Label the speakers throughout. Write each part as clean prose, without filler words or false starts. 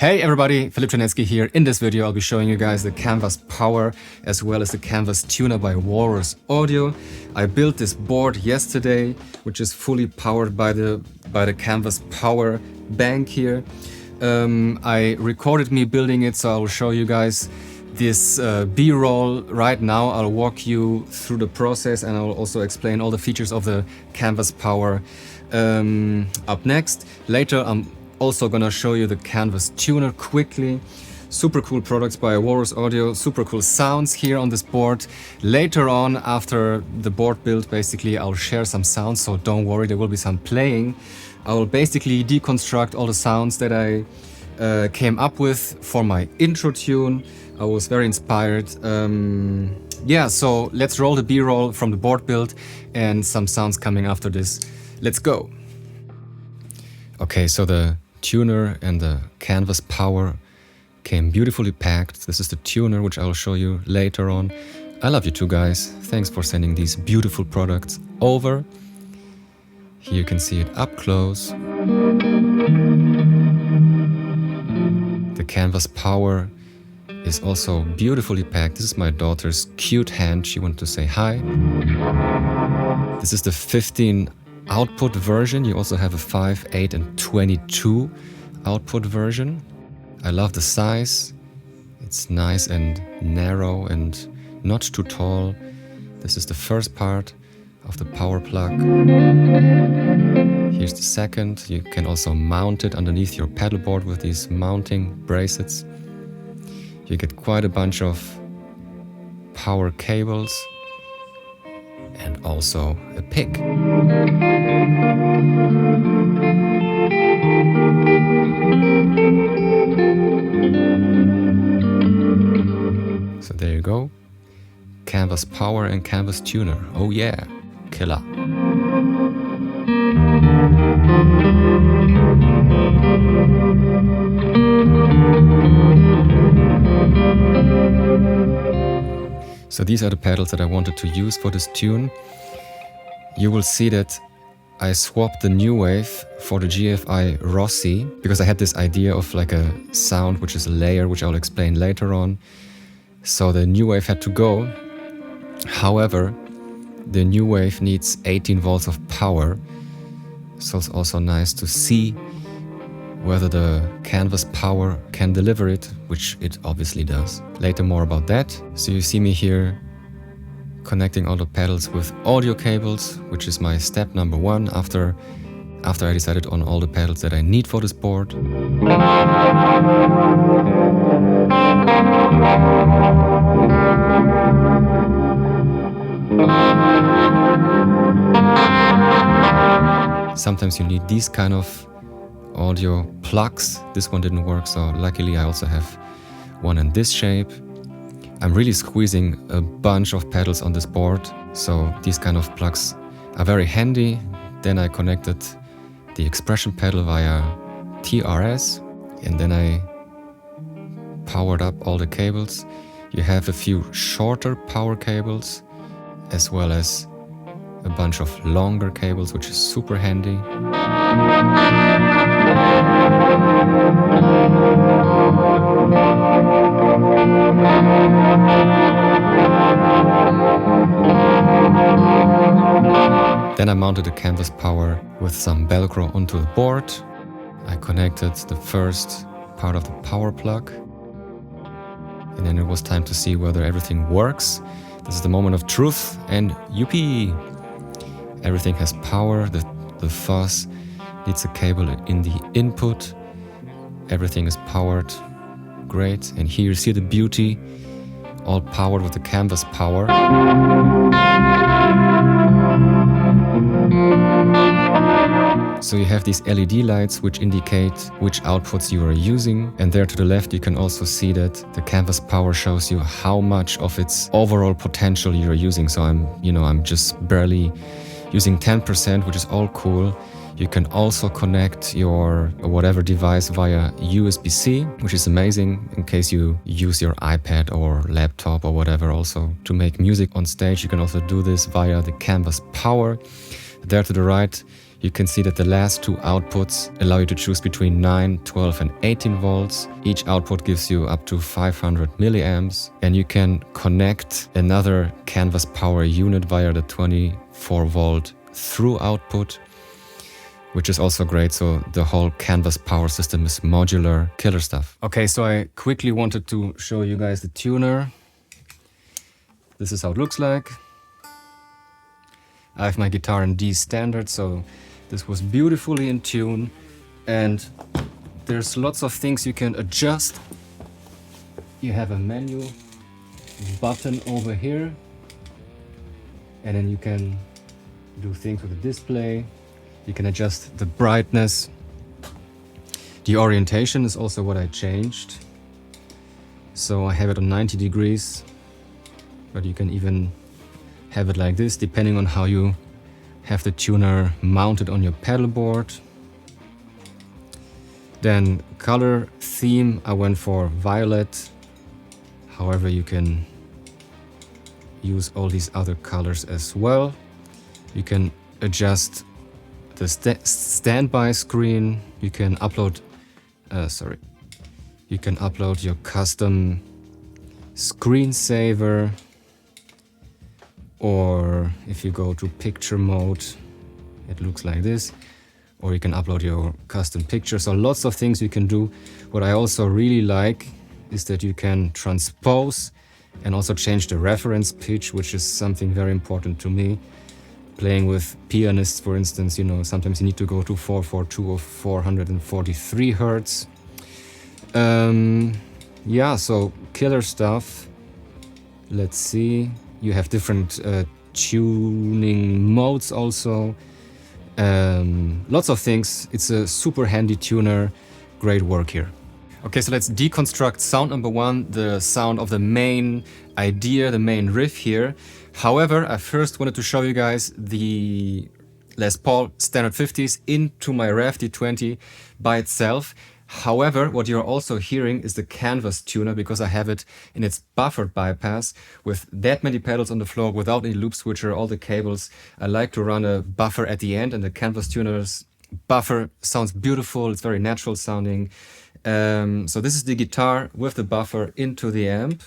Speaker 1: Hey everybody, Philipp Czarnecki here. In this video I'll be showing you guys the Canvas Power as well as the Canvas Tuner by Walrus Audio. I built this board yesterday, which is fully powered by the Canvas Power bank here. I recorded me building it, so I will show you guys this B-roll right now. I'll walk you through the process and I'll also explain all the features of the Canvas Power up next. Later I'm also gonna show you the Canvas Tuner quickly. Super cool products by Walrus Audio, super cool sounds here on this board. Later on, after the board build, basically I'll share some sounds, so don't worry, there will be some playing. I will basically deconstruct all the sounds that I came up with for my intro tune. I was very inspired. Yeah, so let's roll the B-roll from the board build and some sounds coming after this. Let's go. Okay, so the tuner and the Canvas Power came beautifully packed. This is the tuner, which I'll show you later on. I love you too, guys. Thanks for sending these beautiful products over. Here you can see it up close. The Canvas Power is also beautifully packed. This is my daughter's cute hand. She wanted to say hi. This is the 15 output version. You also have a 5, 8 and 22 output version. I love the size. It's nice and narrow and not too tall. This is the first part of the power plug. Here's the second. You can also mount it underneath your pedalboard with these mounting bracelets. You get quite a bunch of power cables and also a pick. So there you go. Canvas Power and Canvas Tuner. Oh yeah, killer. So these are the pedals that I wanted to use for this tune. You will see that I swapped the new wave for the GFI Rossie because I had this idea of like a sound which is a layer, which I'll explain later on. So the new wave had to go. However, the new wave needs 18 volts of power. So it's also nice to see whether the Canvas Power can deliver it, which it obviously does. Later more about that. So you see me here connecting all the pedals with audio cables, which is my step number one after I decided on all the pedals that I need for this board. Sometimes you need these kind of audio plugs. This one didn't work, so luckily I also have one in this shape. I'm really squeezing a bunch of pedals on this board, so these kind of plugs are very handy. Then I connected the expression pedal via TRS and then I powered up all the cables. You have a few shorter power cables as well as a bunch of longer cables, which is super handy. Then I mounted the Canvas Power with some Velcro onto the board. I connected the first part of the power plug. And then it was time to see whether everything works. This is the moment of truth and youpee! Everything has power. The Fuzz needs a cable in the input. Everything is powered. Great. And here you see the beauty, all powered with the Canvas Power. So you have these LED lights which indicate which outputs you are using, and there to the left you can also see that the Canvas Power shows you how much of its overall potential you are using. So I'm just barely using 10%, which is all cool. You can also connect your whatever device via USB-C, which is amazing in case you use your iPad or laptop or whatever also to make music on stage. You can also do this via the Canvas Power. There to the right you can see that the last two outputs allow you to choose between 9, 12 and 18 volts. Each output gives you up to 500 milliamps, and you can connect another canvas power unit via the 24 volt through output, which is also great. So the whole canvas power system is modular. Killer stuff. Okay, so I quickly wanted to show you guys the tuner. This is how it looks like. I have my guitar in D standard, so this was beautifully in tune, and there's lots of things you can adjust. You have a menu button over here, and then you can do things with the display. You can adjust the brightness. The orientation is also what I changed. So I have it on 90 degrees, but you can even have it like this, depending on how you have the tuner mounted on your pedal board. Then color theme, I went for violet. However, you can use all these other colors as well. You can adjust the standby screen. You can upload, you can upload your custom screensaver. Or if you go to picture mode, it looks like this. Or you can upload your custom picture. So lots of things you can do. What I also really like is that you can transpose and also change the reference pitch, which is something very important to me. Playing with pianists, for instance, you know, sometimes you need to go to 442 or 443 hertz. Yeah, so killer stuff. Let's see. You have different tuning modes also. Lots of things. It's a super handy tuner. Great work here. Okay, so let's deconstruct sound number one, the sound of the main idea, the main riff here. However, I first wanted to show you guys the Les Paul Standard 50s into my Rev D20 by itself. However, what you're also hearing is the canvas tuner, because I have it in its buffered bypass with that many pedals on the floor without any loop switcher, all the cables. I like to run a buffer at the end, and the canvas tuner's buffer sounds beautiful. It's very natural sounding. So this is the guitar with the buffer into the amp.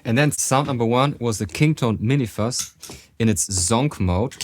Speaker 1: And then sound number one was the KingTone Mini Fuzz in its zonk mode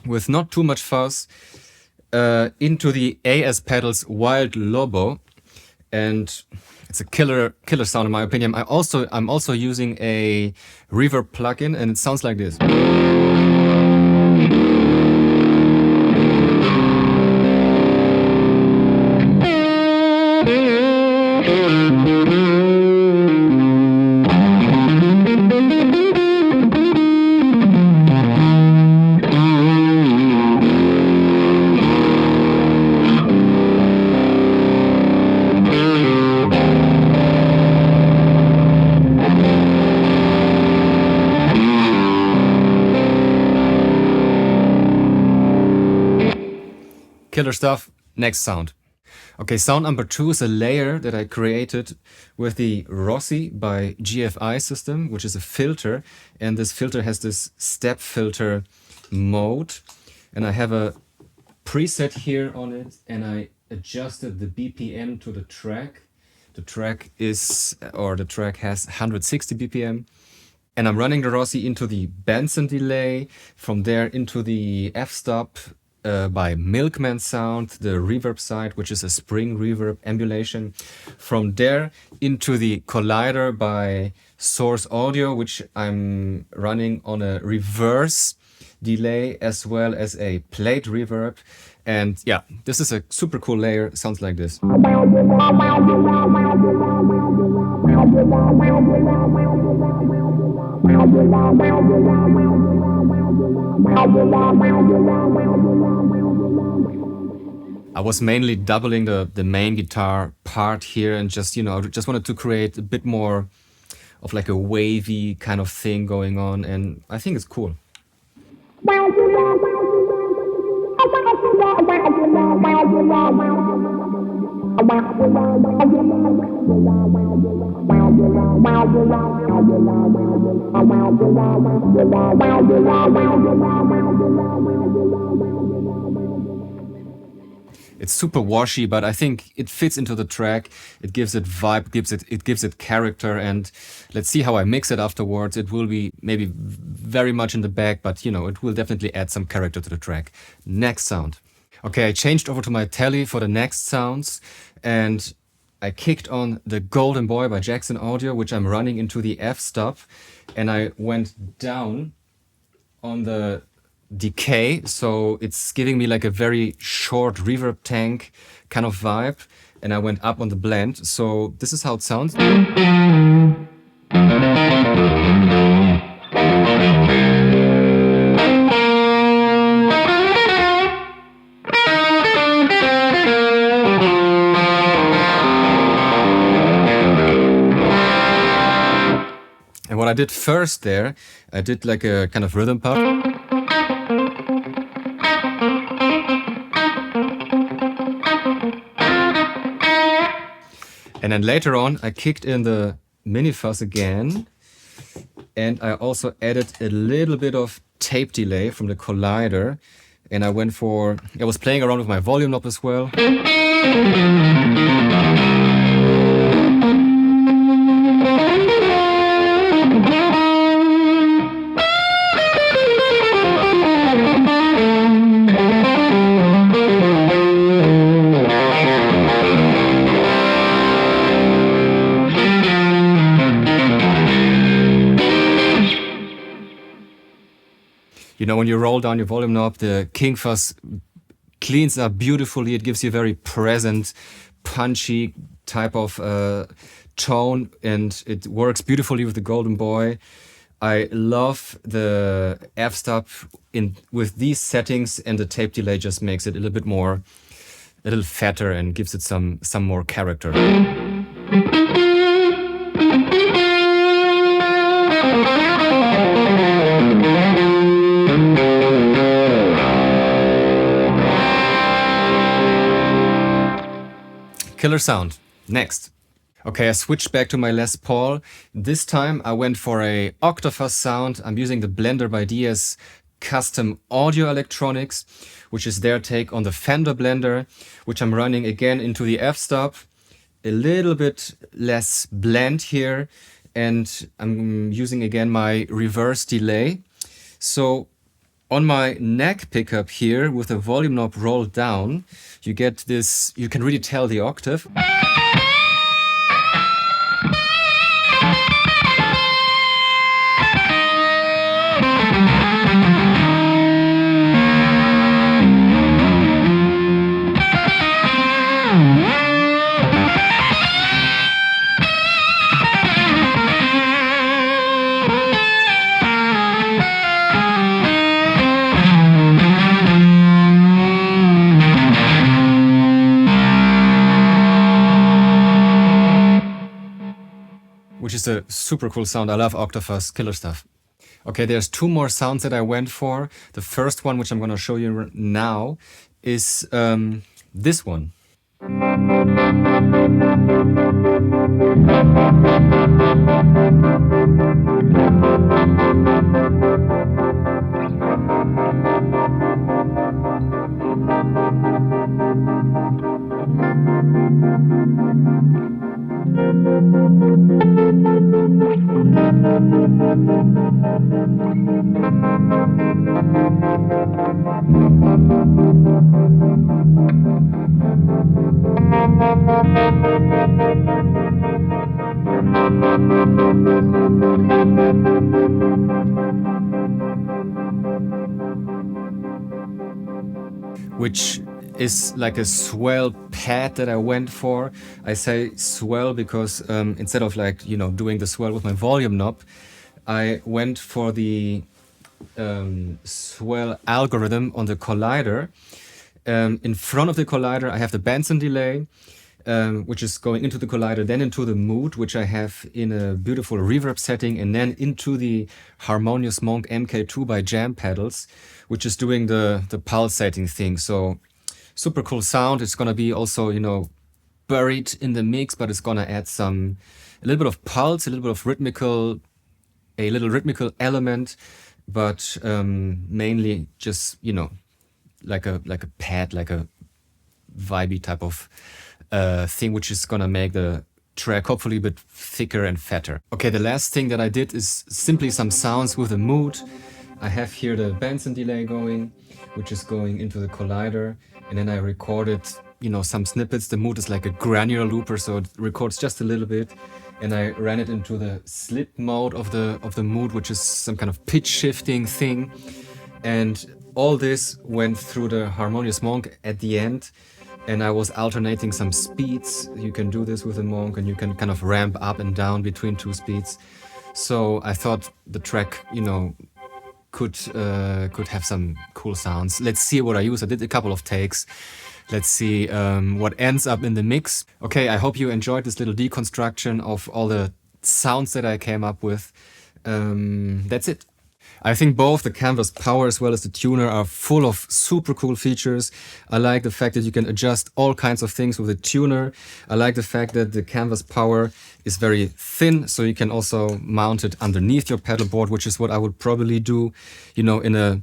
Speaker 1: with not too much fuzz into the AS Pedals Wild Lobo, and it's a killer sound in my opinion. I'm also using a reverb plugin, and it sounds like this. Killer stuff. Next sound. Okay, sound number two is a layer that I created with the Rossie by GFI System, which is a filter, and this filter has this step filter mode, and I have a preset here on it, and I adjusted the BPM to the track. The track has 160 BPM. And I'm running the Rossie into the Benson delay, from there into the f-stop by Milkman Sound, the reverb side, which is a spring reverb emulation. From there into the collider by Source Audio, which I'm running on a reverse delay as well as a plate reverb. And yeah, this is a super cool layer. Sounds like this. I was mainly doubling the main guitar part here and just, you know, I just wanted to create a bit more of like a wavy kind of thing going on, and I think it's cool. It's super washy, but I think it fits into the track. It gives it vibe, it gives it character, and let's see how I mix it afterwards. It will be maybe very much in the back, but you know, it will definitely add some character to the track. Next sound. Okay, I changed over to my Tele for the next sounds, and I kicked on the Golden Boy by Jackson Audio, which I'm running into the f-stop, and I went down on the decay, so it's giving me like a very short reverb tank kind of vibe, and I went up on the blend, so this is how it sounds. And what I did first there, I did like a kind of rhythm part. And then later on, I kicked in the mini fuzz again. And I also added a little bit of tape delay from the collider. And I was playing around with my volume knob as well. You know, when you roll down your volume knob, the KingTone cleans up beautifully. It gives you a very present, punchy type of tone, and it works beautifully with the Golden Boy. I love the f-stop with these settings, and the tape delay just makes it a little fatter and gives it some more character. Killer sound. Next. Okay, I switched back to my Les Paul. This time I went for a Octafuzz sound. I'm using the Blender by DS Custom Audio Electronics, which is their take on the Fender Blender, which I'm running again into the f-stop. A little bit less blend here, and I'm using again my reverse delay. So on my neck pickup here with the volume knob rolled down, you get this, you can really tell the octave. Which is a super cool sound. I love Octafuzz, killer stuff. Okay, there's two more sounds that I went for. The first one, which I'm going to show you now, is this one. Which is like a swell pad that I went for. I say swell because instead of like, you know, doing the swell with my volume knob, I went for the swell algorithm on the collider. In front of the collider, I have the Benson delay, which is going into the collider, then into the mood, which I have in a beautiful reverb setting, and then into the Harmonious Monk MK2 by Jam Pedals, which is doing the pulsating thing. So super cool sound. It's gonna be also, you know, buried in the mix, but it's gonna add a little bit of pulse, a little bit of a little rhythmical element, but mainly just, you know, like a pad, like a vibey type of thing, which is gonna make the track hopefully a bit thicker and fatter. Okay, the last thing that I did is simply some sounds with a mood. I have here the Benson delay going, which is going into the collider, and then I recorded, you know, some snippets. The mood is like a granular looper, so it records just a little bit, and I ran it into the slip mode of the mood, which is some kind of pitch shifting thing, and all this went through the Harmonious Monk at the end. And I was alternating some speeds. You can do this with a Monk, and you can kind of ramp up and down between two speeds. So I thought the track, you know, could have some cool sounds. Let's see what I use. I did a couple of takes. Let's see what ends up in the mix. Okay, I hope you enjoyed this little deconstruction of all the sounds that I came up with. That's it. I think both the Canvas Power as well as the Tuner are full of super cool features. I like the fact that you can adjust all kinds of things with the Tuner. I like the fact that the Canvas Power is very thin, so you can also mount it underneath your pedal board, which is what I would probably do, you know, in a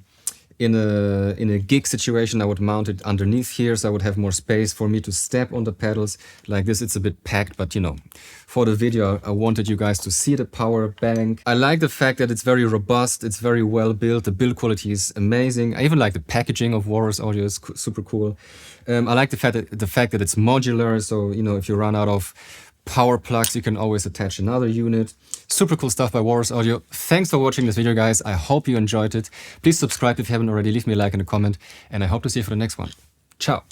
Speaker 1: gig situation. I would mount it underneath here, so I would have more space for me to step on the pedals. Like this, it's a bit packed, but you know, for the video, I wanted you guys to see the power bank. I like the fact that it's very robust, it's very well built, the build quality is amazing. I even like the packaging of Walrus audio, is super cool. I like the fact that it's modular, so you know, if you run out of power plugs, you can always attach another unit. Super cool stuff by Walrus Audio. Thanks for watching this video, guys. I hope you enjoyed it. Please subscribe if you haven't already. Leave me a like and a comment, and I hope to see you for the next one. Ciao.